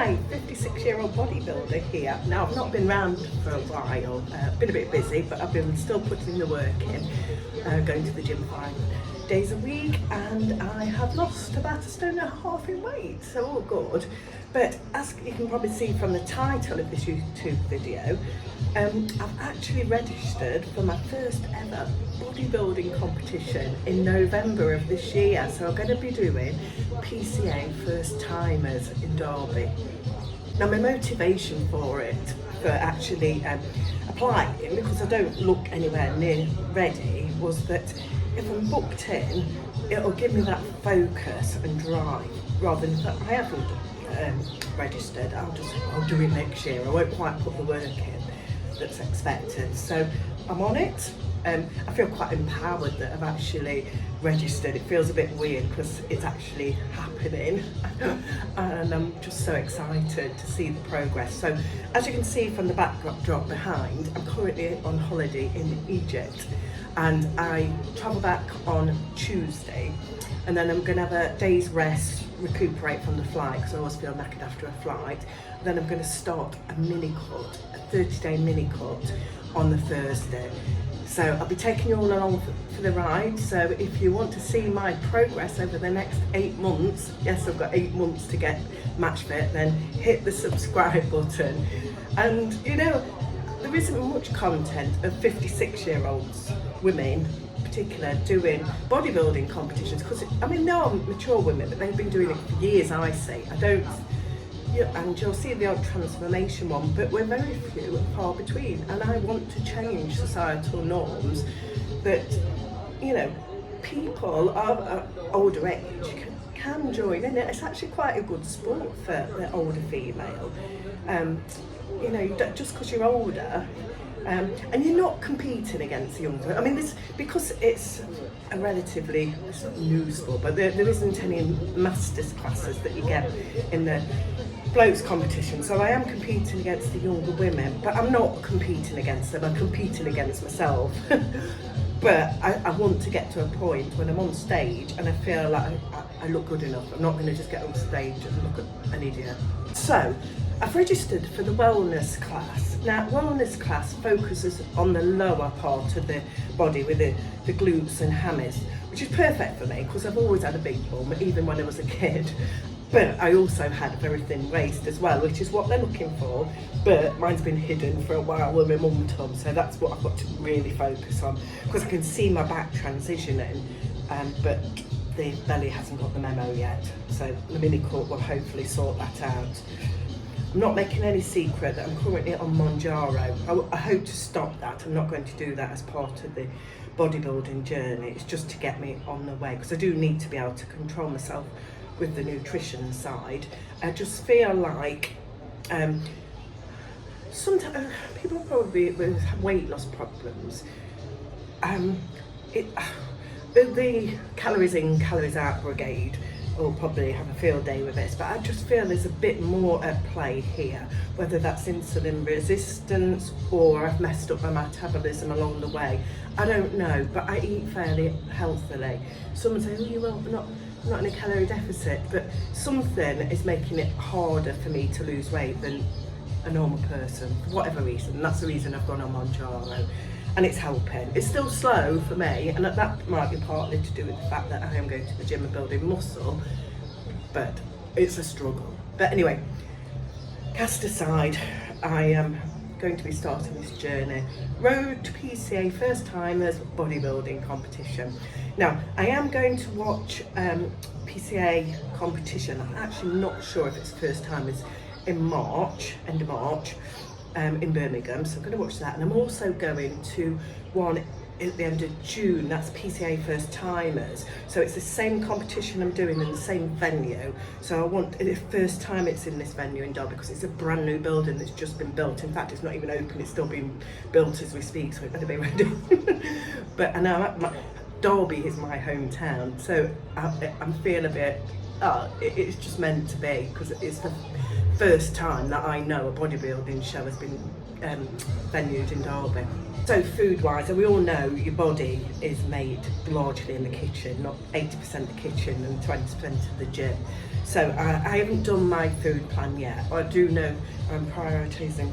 Hi, 56-year-old bodybuilder here. Now, I've not been round for a while, been a bit busy, but I've been still putting the work in, going to the gym 5 days a week, and I have lost about 1.5 stone in weight, so all good. But as you can probably see from the title of this YouTube video, I've actually registered for my first ever bodybuilding competition in November of this year. So I'm going to be doing PCA first timers in Derby. Now my motivation for it, for actually applying, because I don't look anywhere near ready, was that if I'm booked in, it'll give me that focus and drive, rather than that I haven't registered. I'll do it next year. I won't quite put the work in that's expected. So I'm on it. I feel quite empowered that I've actually registered. It feels a bit weird because it's actually happening and I'm just so excited to see the progress. So as you can see from the backdrop behind, I'm currently on holiday in Egypt and I travel back on Tuesday, and then I'm going to have a day's rest, recuperate from the flight because I always feel knackered after a flight. Then I'm going to start a mini cut, a 30-day mini cut on the Thursday. So I'll be taking you all along for the ride. So if you want to see my progress over the next 8 months, yes, I've got 8 months to get match fit, then hit the subscribe button. And you know, there isn't much content of 56-year-olds, women in particular, doing bodybuilding competitions, because I mean, they are mature women, but they've been doing it for years, I see. I don't, and you'll see the odd transformation one, but we're very few and far between, and I want to change societal norms that, you know, people of older age can join in it. It's actually quite a good sport for the older female. You know, you don't, just because you're older, and you're not competing against the younger. I mean, this, because it's a relatively, it's not new sport, but there isn't any masters classes that you get in the blokes competition. So I am competing against the younger women, but I'm not competing against them. I'm competing against myself. But I want to get to a point when I'm on stage and I feel like I look good enough. I'm not going to just get on stage and look at an idiot. So I've registered for the wellness class. Now, wellness class focuses on the lower part of the body with the glutes and hammies, which is perfect for me because I've always had a big bum, even when I was a kid. But I also had a very thin waist as well, which is what they're looking for. But mine's been hidden for a while with my mum tum, so that's what I've got to really focus on, because I can see my back transitioning, but the belly hasn't got the memo yet. So the mini cut will hopefully sort that out. I'm not making any secret that I'm currently on Mounjaro. I hope to stop that. I'm not going to do that as part of the bodybuilding journey. It's just to get me on the way, because I do need to be able to control myself with the nutrition side. I just feel like sometimes people probably with weight loss problems, the calories in, calories out brigade will probably have a field day with this, but I just feel there's a bit more at play here, whether that's insulin resistance or I've messed up my metabolism along the way. I don't know, but I eat fairly healthily. Someone say, oh, you will, but not in a calorie deficit, but something is making it harder for me to lose weight than a normal person, for whatever reason. And that's the reason I've gone on Mounjaro, and it's helping. It's still slow for me, and that might be partly to do with the fact that I am going to the gym and building muscle, but it's a struggle. But anyway, cast aside, I am going to be starting this journey. Road to PCA first timers bodybuilding competition. Now, I am going to watch PCA competition. I'm actually not sure if it's first timers in March, end of March, in Birmingham. So I'm going to watch that. And I'm also going to one at the end of June. That's PCA first timers. So it's the same competition I'm doing in the same venue. So I want, the first time it's in this venue in Derby, because it's a brand new building that's just been built. In fact, it's not even open. It's still being built as we speak. So it better be ready. But I know Derby is my hometown, so I'm feeling a bit, it's just meant to be, because it's the first time that I know a bodybuilding show has been venues in Derby. So food-wise, we all know your body is made largely in the kitchen, not 80% the kitchen and 20% of the gym. So I haven't done my food plan yet. I do know I'm prioritising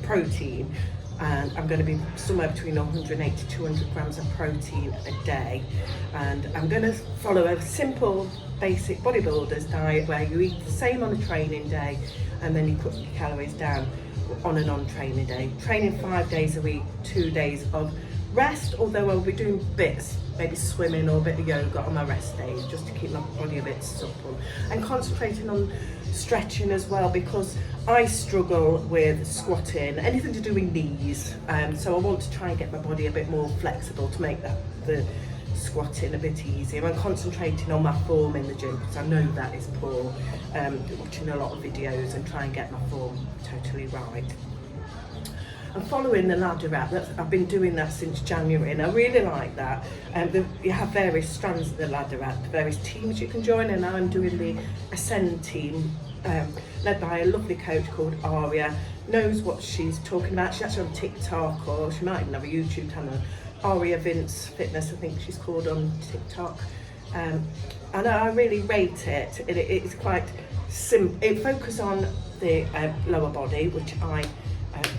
protein, and I'm going to be somewhere between 180 to 200 grams of protein a day. And I'm going to follow a simple, basic bodybuilder's diet where you eat the same on a training day and then you cut your calories down on a non-training day. Training 5 days a week, 2 days of rest, although I'll be doing bits, maybe swimming or a bit of yoga on my rest days just to keep my body a bit supple, and concentrating on stretching as well, because I struggle with squatting, anything to do with knees, so I want to try and get my body a bit more flexible to make the squatting a bit easier. I'm concentrating on my form in the gym because I know that is poor, watching a lot of videos and try and get my form totally right. I'm following the ladder app. I've been doing that since January and I really like that. You have various strands of the ladder app, various teams you can join, and I'm doing the Ascend team, led by a lovely coach called Aria. Knows what she's talking about. She's actually on TikTok, or she might even have a YouTube channel. Aria Vince Fitness, I think she's called, on TikTok. And I really rate it. It's quite simple. It focuses on the lower body, which I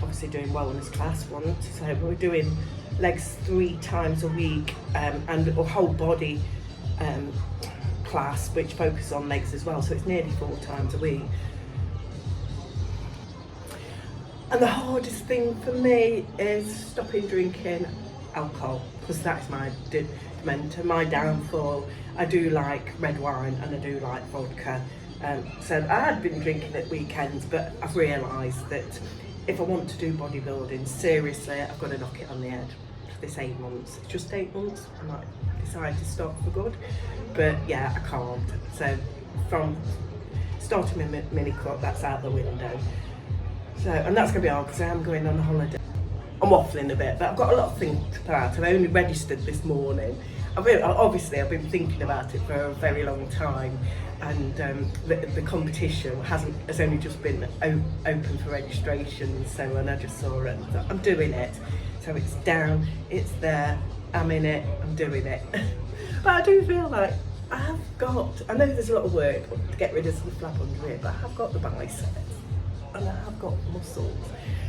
obviously doing wellness class once, so we're doing legs 3 times a week, and a whole body class which focuses on legs as well, so it's nearly 4 times a week. And the hardest thing for me is stopping drinking alcohol, because that's my dementor, my downfall. I do like red wine and I do like vodka, so I had been drinking at weekends, but I've realised that if I want to do bodybuilding seriously, I've got to knock it on the head for this 8 months. It's just 8 months, I might decide to stop for good, but yeah, I can't. So from starting my mini cut, that's out the window. So, and that's going to be hard because I am going on a holiday. I'm waffling a bit, but I've got a lot of things to plan. I've only registered this morning. Obviously I've been thinking about it for a very long time, and the competition has only just been open for registration, so when I just saw it, so I'm doing it. So it's down, it's there, I'm in it, I'm doing it. But I do feel like I know there's a lot of work to get rid of some flap under it, but I have got the biceps and I have got muscles.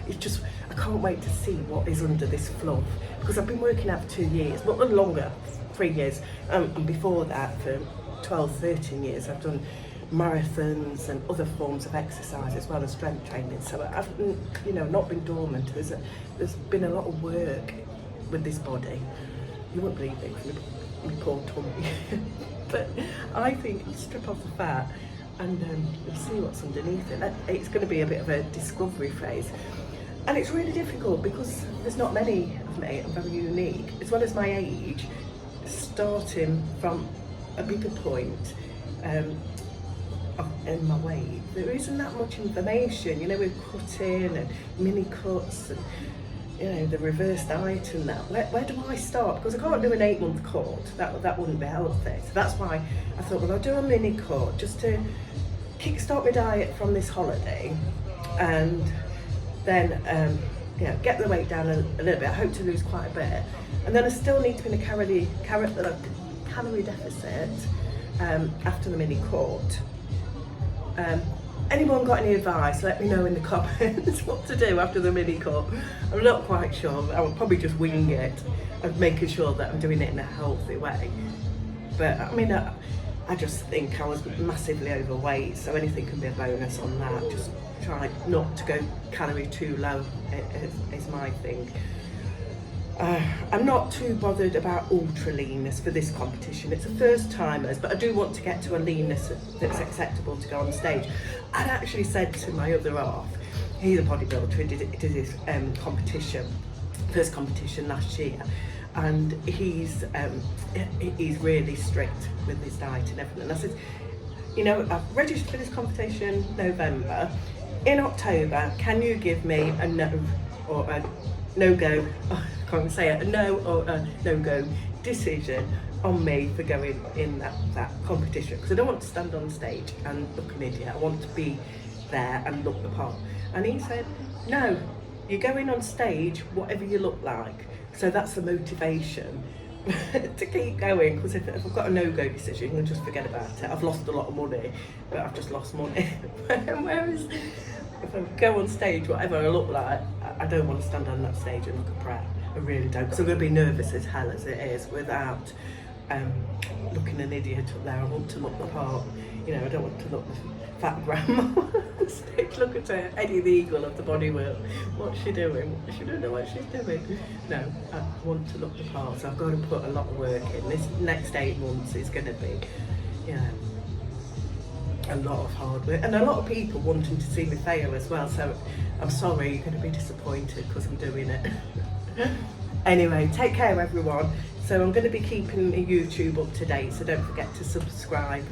It's just, I can't wait to see what is under this fluff, because I've been working out for 2 years, not longer, 3 years, and before that for 12, 13 years I've done marathons and other forms of exercise as well as strength training, so I've not been dormant. There's been a lot of work with this body. You won't believe it, my poor tummy. But I think you strip off the fat and you'll see what's underneath it. It's going to be a bit of a discovery phase. And it's really difficult because there's not many of me. I'm very unique, as well as my age, starting from a bigger point in my weight. There isn't that much information, with cutting and mini cuts and the reverse diet and that. Where do I start? Because I can't do an 8-month cut. That wouldn't be healthy. So that's why I thought, well, I'll do a mini cut just to kickstart my diet from this holiday, and then get the weight down a little bit. I hope to lose quite a bit, and then I still need to be in a calorie deficit after the mini cut. Anyone got any advice? Let me know in the comments what to do after the mini cut. I'm not quite sure. I will probably just wing it and making sure that I'm doing it in a healthy way. But I mean, I just think I was massively overweight, so anything can be a bonus on that. Just try not to go calorie too low is my thing. I'm not too bothered about ultra leanness for this competition. It's a first timers, but I do want to get to a leanness that's acceptable to go on stage. I'd actually said to my other half, he's a bodybuilder, he did his first competition last year, and he's really strict with his diet and everything. And I said, I've registered for this competition November. In October, can you give me a no or a no-go, I can't say it, a no or a no-go decision on me for going in that competition? Because I don't want to stand on stage and look an idiot. I want to be there and look the part. And he said, no, you're going on stage whatever you look like, so that's the motivation to keep going, because if I've got a no-go decision, I'll just forget about it. I've lost a lot of money, but I've just lost money. Whereas if I go on stage, whatever I look like, I don't want to stand on that stage and look a prat. I really don't, because I'm going to be nervous as hell as it is without looking an idiot up there. I want to look the part, you know, I don't want to look the fat grandma on stage. Look at her, Eddie the Eagle of the body world. What's she doing? She don't know what she's doing. No, I want to look the part, so I've got to put a lot of work in. This next 8 months is going to be, you know, a lot of hard work, and a lot of people wanting to see me fail as well, so I'm sorry you're going to be disappointed because I'm doing it. Anyway, take care everyone. So I'm going to be keeping YouTube up to date, so don't forget to subscribe